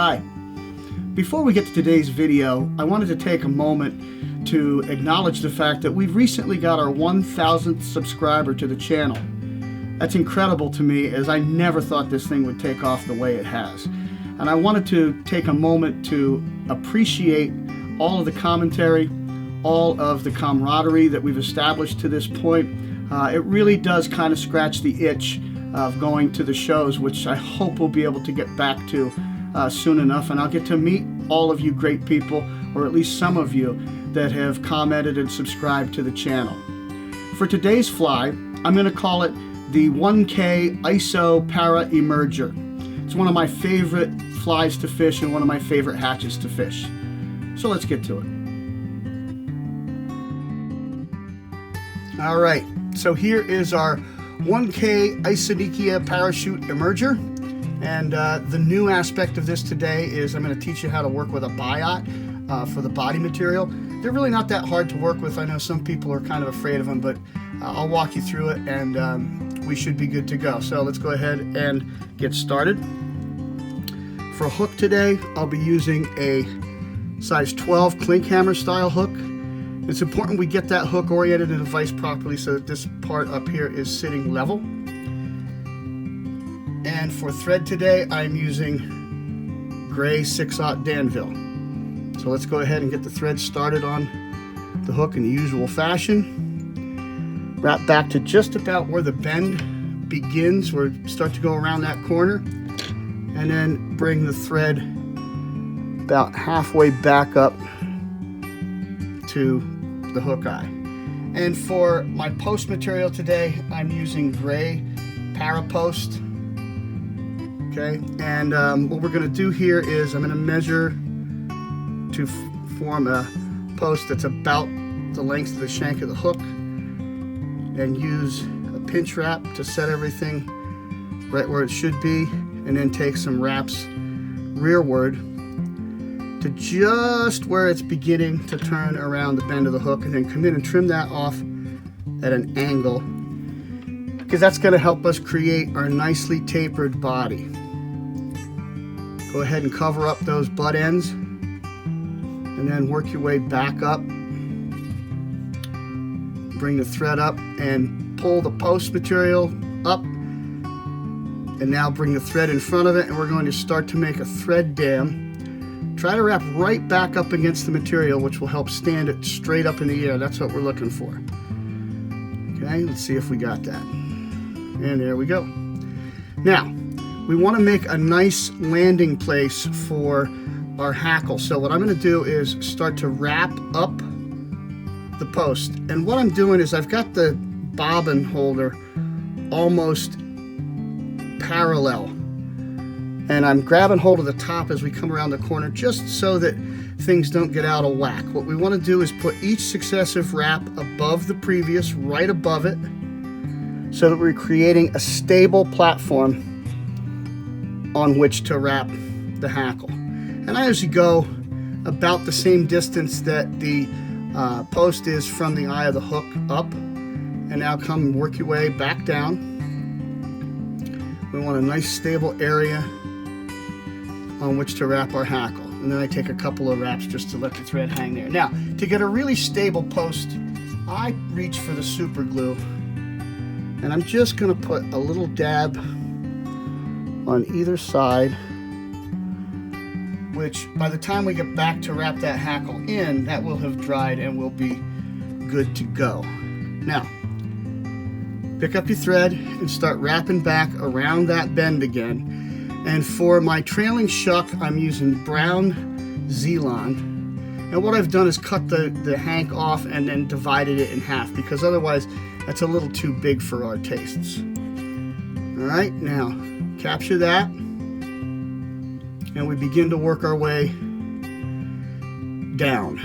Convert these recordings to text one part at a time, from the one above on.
Hi. Before we get to today's video, I wanted to take a moment to acknowledge the fact that we've recently got our 1,000th subscriber to the channel. That's incredible to me, as I never thought this thing would take off the way it has. And I wanted to take a moment to appreciate all of the commentary, all of the camaraderie that we've established to this point. It really does kind of scratch the itch of going to the shows, which I hope we'll be able to get back to soon enough, and I'll get to meet all of you great people, or at least some of you that have commented and subscribed to the channel. For today's fly, I'm going to call it the 1K ISO Para Emerger. It's one of my favorite flies to fish and one of my favorite hatches to fish. So let's get to it. All right, so here is our 1K Isonychia Parachute Emerger. And the new aspect of this today is I'm going to teach you how to work with a biot for the body material. They're really not that hard to work with. I know some people are kind of afraid of them, but I'll walk you through it and we should be good to go. So let's go ahead and get started. For a hook today, I'll be using a size 12 clink hammer style hook. It's important we get that hook oriented in the vise properly so that this part up here is sitting level. And for thread today, I'm using gray 6/0 Danville. So let's go ahead and get the thread started on the hook in the usual fashion. Wrap back to just about where the bend begins, where we start to go around that corner, and then bring the thread about halfway back up to the hook eye. And for my post material today, I'm using gray para post. Okay, and what we're going to do here is I'm going to measure to form a post that's about the length of the shank of the hook, and use a pinch wrap to set everything right where it should be, and then take some wraps rearward to just where it's beginning to turn around the bend of the hook, and then come in and trim that off at an angle, because that's going to help us create our nicely tapered body. Go ahead and cover up those butt ends, and then work your way back up. Bring the thread up and pull the post material up, and now bring the thread in front of it, and we're going to start to make a thread dam. Try to wrap right back up against the material, which will help stand it straight up in the air. That's what we're looking for. Okay, let's see if we got that. And there we go. Now, we want to make a nice landing place for our hackle. So what I'm going to do is start to wrap up the post. And what I'm doing is I've got the bobbin holder almost parallel. And I'm grabbing hold of the top as we come around the corner, just so that things don't get out of whack. What we want to do is put each successive wrap above the previous, right above it, so that we're creating a stable platform on which to wrap the hackle. And I usually go about the same distance that the post is from the eye of the hook up, and now come and work your way back down. We want a nice stable area on which to wrap our hackle, and then I take a couple of wraps just to let the thread hang there. Now, to get a really stable post, I reach for the super glue, and I'm just going to put a little dab on either side, which by the time we get back to wrap that hackle in, that will have dried and will be good to go. Now, pick up your thread and start wrapping back around that bend again. And for my trailing shuck, I'm using brown Zelon. And what I've done is cut the hank off and then divided it in half, because otherwise that's a little too big for our tastes. All right, now capture that, and we begin to work our way down.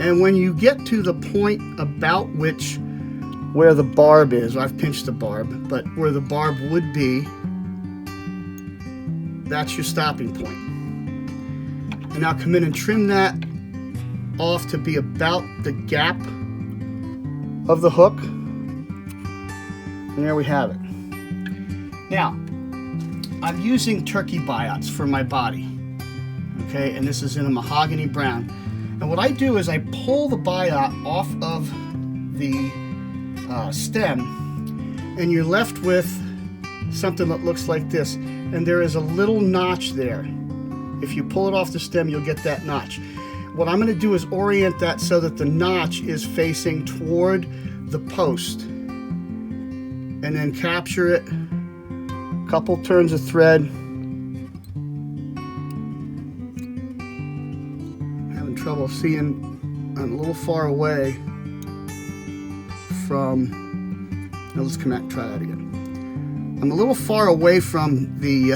And when you get to the point about where the barb is, I've pinched the barb, but where the barb would be, that's your stopping point. And now come in and trim that off to be about the gap of the hook. And there we have it. Now, I'm using turkey biots for my body. Okay, and this is in a mahogany brown. And what I do is I pull the biot off of the stem, and you're left with something that looks like this. And there is a little notch there. If you pull it off the stem, you'll get that notch. What I'm going to do is orient that so that the notch is facing toward the post. And then capture it. A couple turns of thread. Having trouble seeing. I'm a little far away from. Now let's come back and try that again. I'm a little far away from the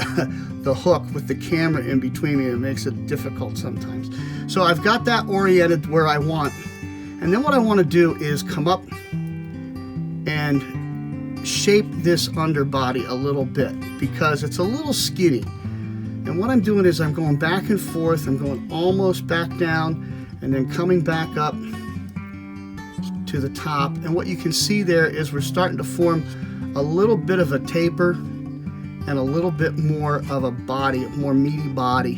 hook with the camera in between me. It makes it difficult sometimes. So I've got that oriented where I want. And then what I want to do is come up and shape this underbody a little bit because it's a little skinny. And what I'm doing is I'm going back and forth. I'm going almost back down and then coming back up to the top. And what you can see there is we're starting to form a little bit of a taper and a little bit more of a body, a more meaty body,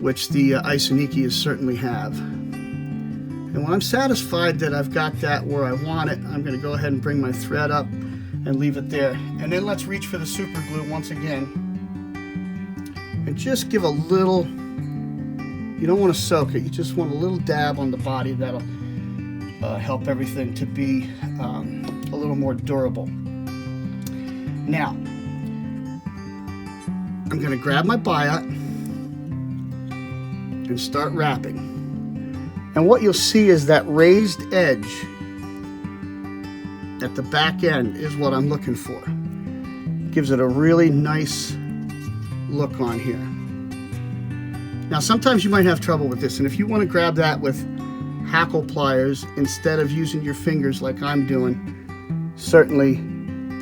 which the Isonychias certainly have. And when I'm satisfied that I've got that where I want it, I'm going to go ahead and bring my thread up and leave it there. And then let's reach for the super glue once again and just give a little, you don't want to soak it, you just want a little dab on the body. That'll help everything to be a little more durable. Now, I'm going to grab my biot and start wrapping. And what you'll see is that raised edge at the back end is what I'm looking for. Gives it a really nice look on here. Now, sometimes you might have trouble with this, and if you want to grab that with hackle pliers instead of using your fingers like I'm doing, certainly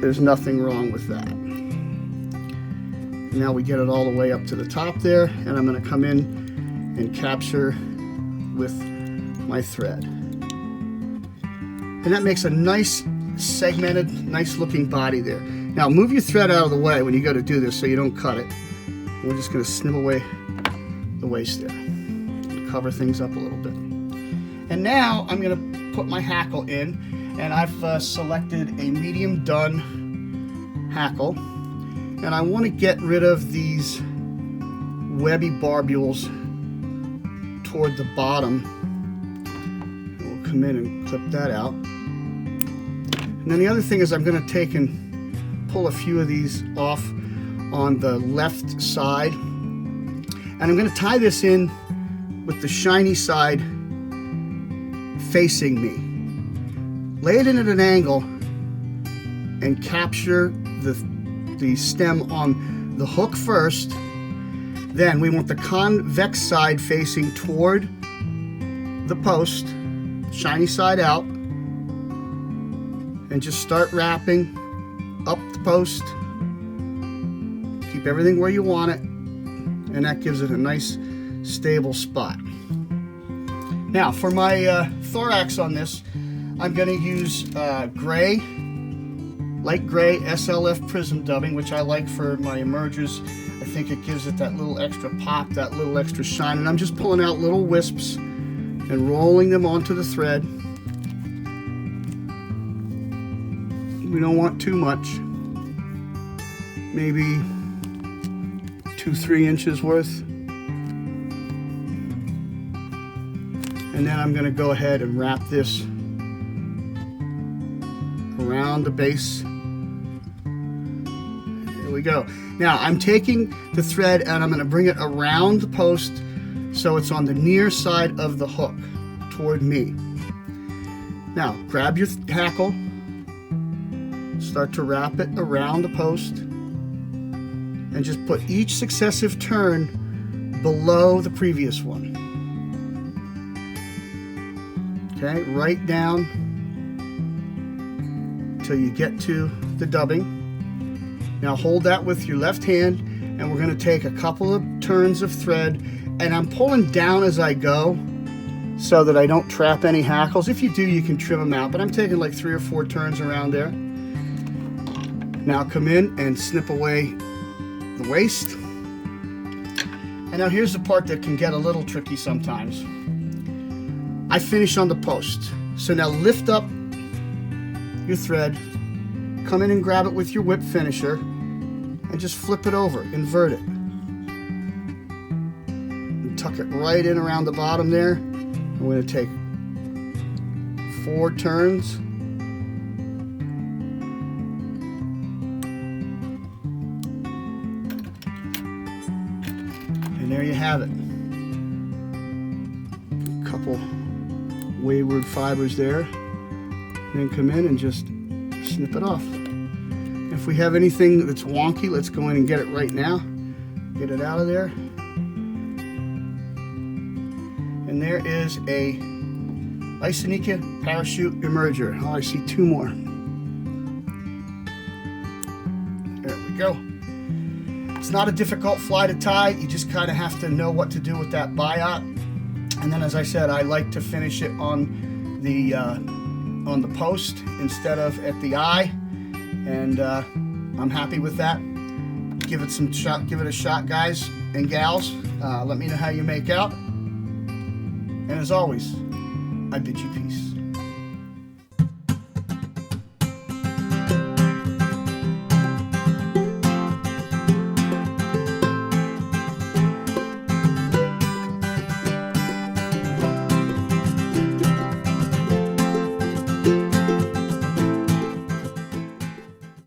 there's nothing wrong with that. Now we get it all the way up to the top there, and I'm going to come in and capture with my thread. And that makes a nice segmented, nice looking body there. Now move your thread out of the way when you go to do this so you don't cut it. We're just going to snip away the waste there. Cover things up a little bit. And now I'm going to put my hackle in, and I've selected a medium done hackle. And I want to get rid of these webby barbules toward the bottom. We'll come in and clip that out. And then the other thing is I'm going to take and pull a few of these off on the left side. And I'm going to tie this in with the shiny side facing me. Lay it in at an angle and capture the stem on the hook first. Then we want the convex side facing toward the post, shiny side out, and just start wrapping up the post. Keep everything where you want it, and that gives it a nice stable spot. Now for my thorax on this, I'm going to use gray, light gray SLF prism dubbing, which I like for my emergers. I think it gives it that little extra pop, that little extra shine. And I'm just pulling out little wisps and rolling them onto the thread. We don't want too much. Maybe 2-3 inches worth. And then I'm going to go ahead and wrap this around the base. There we go. Now I'm taking the thread and I'm going to bring it around the post so it's on the near side of the hook toward me. Now grab your hackle, start to wrap it around the post, and just put each successive turn below the previous one. Okay, right down until you get to the dubbing. Now hold that with your left hand, and we're going to take a couple of turns of thread, and I'm pulling down as I go so that I don't trap any hackles. If you do, you can trim them out, but I'm taking like 3 or 4 turns around there. Now come in and snip away the waste, And now here's the part that can get a little tricky sometimes. I finish on the post. So now lift up your thread, come in and grab it with your whip finisher, and just flip it over, invert it. And tuck it right in around the bottom there. I'm going to take 4 turns. And there you have it. A couple wayward fibers there. And then come in and just snip it off. If we have anything that's wonky, let's go in and get it right now. Get it out of there. And there is a Isonychia parachute emerger. Oh, I see 2 more. There we go. It's not a difficult fly to tie. You just kind of have to know what to do with that biot. And then, as I said, I like to finish it on the post instead of at the eye. And I'm happy with that. Give it a shot, guys and gals. Let me know how you make out. And as always, I bid you peace.